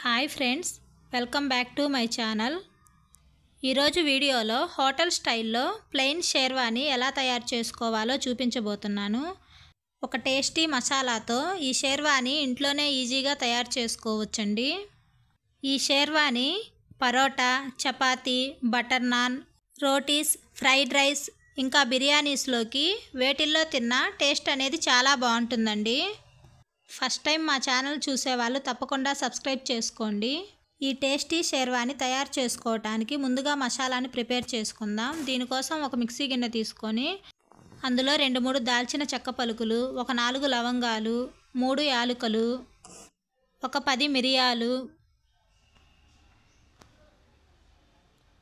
Hi friends, welcome back to my channel. ఈరోజు వీడియోలో hotel స్టైల్లో ప్లెయిన్ షేర్వాని ఎలా తయారు చేసుకోవాలో చూపించబోతున్నాను. ఒక టేస్టీ మసాలాతో ఈ షేర్వాని ఇంట్లోనే ఈజీగా తయారు చేసుకోవచ్చండి. ఈ షేర్వాని parotta, chapati, butter naan, rotis, fried rice ఇంకా బిర్యానీస్లోకి వేటిల్లో తిన్నా టేస్ట్ అనేది చాలా బాగుంటుందండి. ఫస్ట్ టైం మా ఛానల్ చూసేవాళ్ళు తప్పకుండా సబ్స్క్రైబ్ చేసుకోండి. ఈ టేస్టీ షేర్వాని తయారు చేసుకోవడానికి ముందుగా మసాలాని ప్రిపేర్ చేసుకుందాం. దీనికోసం ఒక మిక్సీ గిన్నె తీసుకొని అందులో 2-3 దాల్చిన చెక్క పలుకులు, ఒక 4 లవంగాలు, 3 యాలకులు, ఒక 10 మిరియాలు,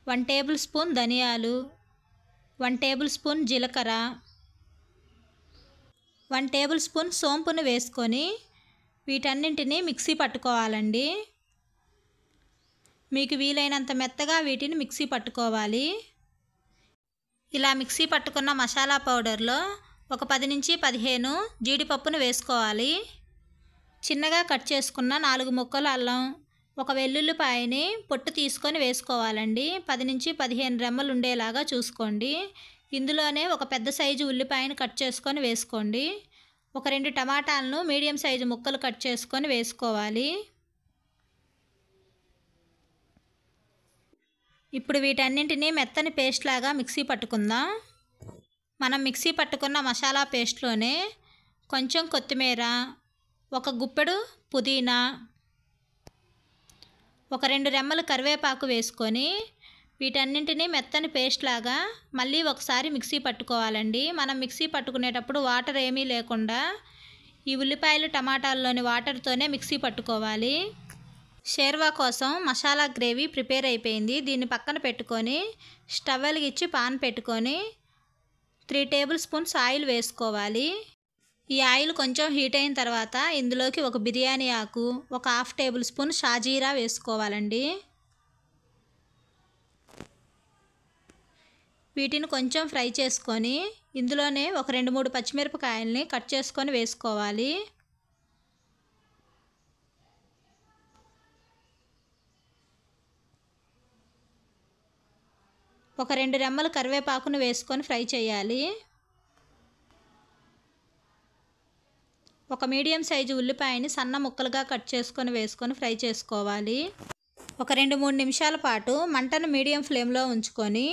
1 టేబుల్ స్పూన్ ధనియాలు, 1 టేబుల్ స్పూన్ జీలకర్ర, 1 టేబుల్ స్పూన్ సోంపును వేసుకొని వీటన్నింటినీ మిక్సీ పట్టుకోవాలండి. మీకు వీలైనంత మెత్తగా వీటిని మిక్సీ పట్టుకోవాలి. ఇలా మిక్సీ పట్టుకున్న మసాలా పౌడర్లో ఒక 10-15 జీడిపప్పును వేసుకోవాలి. చిన్నగా కట్ చేసుకున్న 4 ముక్కలు అల్లం, ఒక వెల్లుల్లిపాయని పొట్టు తీసుకొని వేసుకోవాలండి. 10-15 రెమ్మలు ఉండేలాగా చూసుకోండి. ఇందులోనే ఒక పెద్ద సైజు ఉల్లిపాయను కట్ చేసుకొని వేసుకోండి. ఒక 2 టమాటాలను మీడియం సైజు ముక్కలు కట్ చేసుకొని వేసుకోవాలి. ఇప్పుడు వీటన్నింటినీ మెత్తని పేస్ట్ లాగా మిక్సీ పట్టుకుందాం. మనం మిక్సీ పట్టుకున్న మసాలా పేస్ట్లోనే కొంచెం కొత్తిమీర, ఒక గుప్పెడు పుదీనా, ఒక 2 రెమ్మలు కరివేపాకు వేసుకొని వీటన్నింటినీ మెత్తని పేస్ట్ లాగా మళ్ళీ ఒకసారి మిక్సీ పట్టుకోవాలండి. మనం మిక్సీ పట్టుకునేటప్పుడు వాటర్ ఏమీ లేకుండా ఈ ఉల్లిపాయలు టమాటాల్లోని వాటర్తోనే మిక్సీ పట్టుకోవాలి. షేర్వా కోసం మసాలా గ్రేవీ ప్రిపేర్ అయిపోయింది. దీన్ని పక్కన పెట్టుకొని స్టవ్ వెలిగించి పాన్ పెట్టుకొని 3 టేబుల్ స్పూన్స్ ఆయిల్ వేసుకోవాలి. ఈ ఆయిల్ కొంచెం హీట్ అయిన తర్వాత ఇందులోకి ఒక బిర్యానీ ఆకు, ఒక 1/2 టేబుల్ స్పూన్ షాజీరా వేసుకోవాలండి. వీటిని కొంచెం ఫ్రై చేసుకొని ఇందులోనే ఒక 2-3 పచ్చిమిరపకాయలని కట్ చేసుకొని వేసుకోవాలి. ఒక 2 రెమ్మలు కరివేపాకును వేసుకొని ఫ్రై చేయాలి. ఒక మీడియం సైజు ఉల్లిపాయని సన్న ముక్కలుగా కట్ చేసుకొని వేసుకొని ఫ్రై చేసుకోవాలి. ఒక 2-3 నిమిషాల పాటు మంటను మీడియం ఫ్లేమ్లో ఉంచుకొని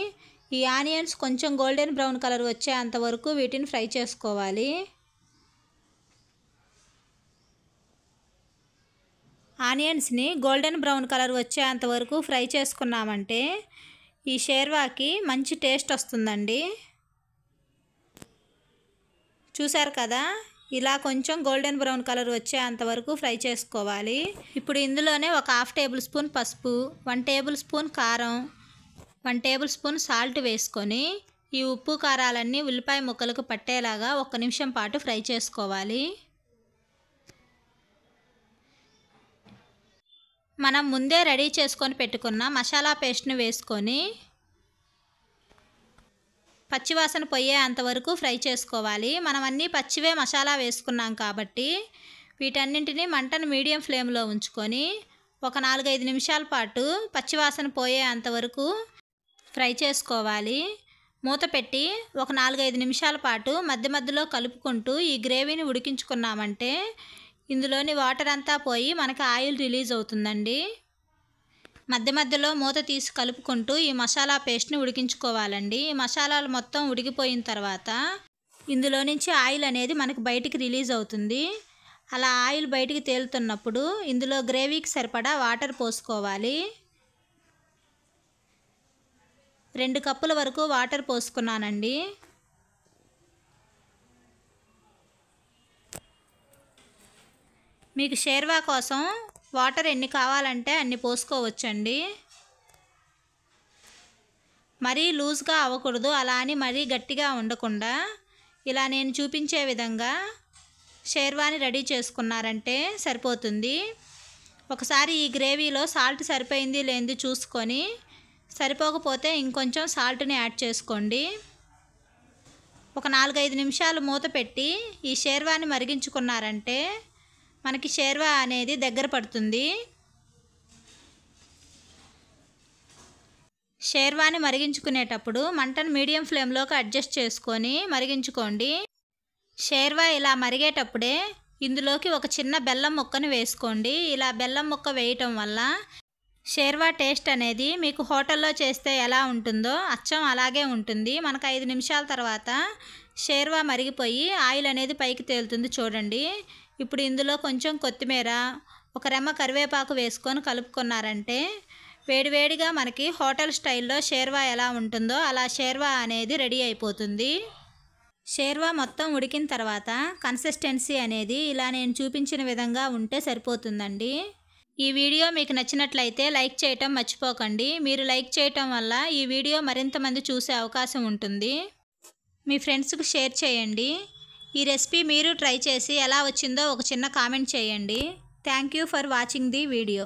ఈ ఆనియన్స్ కొంచెం గోల్డెన్ బ్రౌన్ కలర్ వచ్చేంత వరకు వీటిని ఫ్రై చేసుకోవాలి. ఆనియన్స్ని గోల్డెన్ బ్రౌన్ కలర్ వచ్చేంత వరకు ఫ్రై చేసుకున్నామంటే ఈ షేర్వాకి మంచి టేస్ట్ వస్తుందండి. చూసారు కదా, ఇలా కొంచెం గోల్డెన్ బ్రౌన్ కలర్ వచ్చేంత వరకు ఫ్రై చేసుకోవాలి. ఇప్పుడు ఇందులోనే ఒక 1/2 టేబుల్ స్పూన్ పసుపు, 1 టేబుల్ స్పూన్ కారం, 1 టేబుల్ స్పూన్ సాల్ట్ వేసుకొని ఈ ఉప్పు కారాలన్నీ ఉల్లిపాయ ముక్కలకు పట్టేలాగా 1 నిమిషం పాటు ఫ్రై చేసుకోవాలి. మనం ముందే రెడీ చేసుకొని పెట్టుకున్న మసాలా పేస్ట్ని వేసుకొని పచ్చివాసన పోయే అంతవరకు ఫ్రై చేసుకోవాలి. మనం అన్నీ పచ్చివే మసాలా వేసుకున్నాం కాబట్టి వీటన్నింటినీ మంటను మీడియం ఫ్లేమ్లో ఉంచుకొని ఒక 4-5 నిమిషాల పాటు పచ్చివాసన పోయే అంతవరకు ఫ్రై చేసుకోవాలి. మూత పెట్టి ఒక 4-5 నిమిషాల పాటు మధ్య మధ్యలో కలుపుకుంటూ ఈ గ్రేవీని ఉడికించుకున్నామంటే ఇందులోని వాటర్ అంతా పోయి మనకి ఆయిల్ రిలీజ్ అవుతుందండి. మధ్య మధ్యలో మూత తీసి కలుపుకుంటూ ఈ మసాలా పేస్ట్ని ఉడికించుకోవాలండి. ఈ మసాలాలు మొత్తం ఉడికిపోయిన తర్వాత ఇందులో నుంచి ఆయిల్ అనేది మనకి బయటికి రిలీజ్ అవుతుంది. అలా ఆయిల్ బయటికి తేలుతున్నప్పుడు ఇందులో గ్రేవీకి సరిపడా వాటర్ పోసుకోవాలి. 2 కప్పుల వరకు వాటర్ పోసుకున్నానండి. మీకు షేర్వా కోసం వాటర్ ఎన్ని కావాలంటే అన్ని పోసుకోవచ్చండి. మరీ లూజ్గా అవ్వకూడదు, అలా అని మరీ గట్టిగా ఉండకుండా ఇలా నేను చూపించే విధంగా షేర్వాని రెడీ చేసుకున్నారంటే సరిపోతుంది. ఒకసారి ఈ గ్రేవీలో సాల్ట్ సరిపోయింది లేనిది చూసుకొని సరిపోకపోతే ఇంకొంచెం సాల్ట్ని యాడ్ చేసుకోండి. ఒక 4-5 నిమిషాలు మూత పెట్టి ఈ షేర్వాని మరిగించుకున్నారంటే మనకి షేర్వా అనేది దగ్గర పడుతుంది. షేర్వాని మరిగించుకునేటప్పుడు మంటను మీడియం ఫ్లేమ్లోకి అడ్జస్ట్ చేసుకొని మరిగించుకోండి. షేర్వా ఇలా మరిగేటప్పుడే ఇందులోకి ఒక చిన్న బెల్లం ముక్కను వేసుకోండి. ఇలా బెల్లం ముక్క వేయటం వల్ల షేర్వా టేస్ట్ అనేది మీకు హోటల్లో చేస్తే ఎలా ఉంటుందో అచ్చం అలాగే ఉంటుంది. మనకు 5 నిమిషాల తర్వాత షేర్వా మరిగిపోయి ఆయిల్ అనేది పైకి తేలుతుంది చూడండి. ఇప్పుడు ఇందులో కొంచెం కొత్తిమీర, ఒక రెమ్మ కరివేపాకు వేసుకొని కలుపుకున్నారంటే వేడివేడిగా మనకి హోటల్ స్టైల్లో షేర్వా ఎలా ఉంటుందో అలా షేర్వా అనేది రెడీ అయిపోతుంది. షేర్వా మొత్తం ఉడికిన తర్వాత కన్సిస్టెన్సీ అనేది ఇలా నేను చూపించిన విధంగా ఉంటే సరిపోతుందండి. ఈ వీడియో మీకు నచ్చినట్లయితే లైక్ చేయటం మర్చిపోకండి. మీరు లైక్ చేయటం వల్ల ఈ వీడియో మరింత మంది చూసే అవకాశం ఉంటుంది. మీ ఫ్రెండ్స్కి షేర్ చేయండి. ఈ రెసిపీ మీరు ట్రై చేసి ఎలా వచ్చిందో ఒక చిన్న కామెంట్ చేయండి. Thank you for watching the video.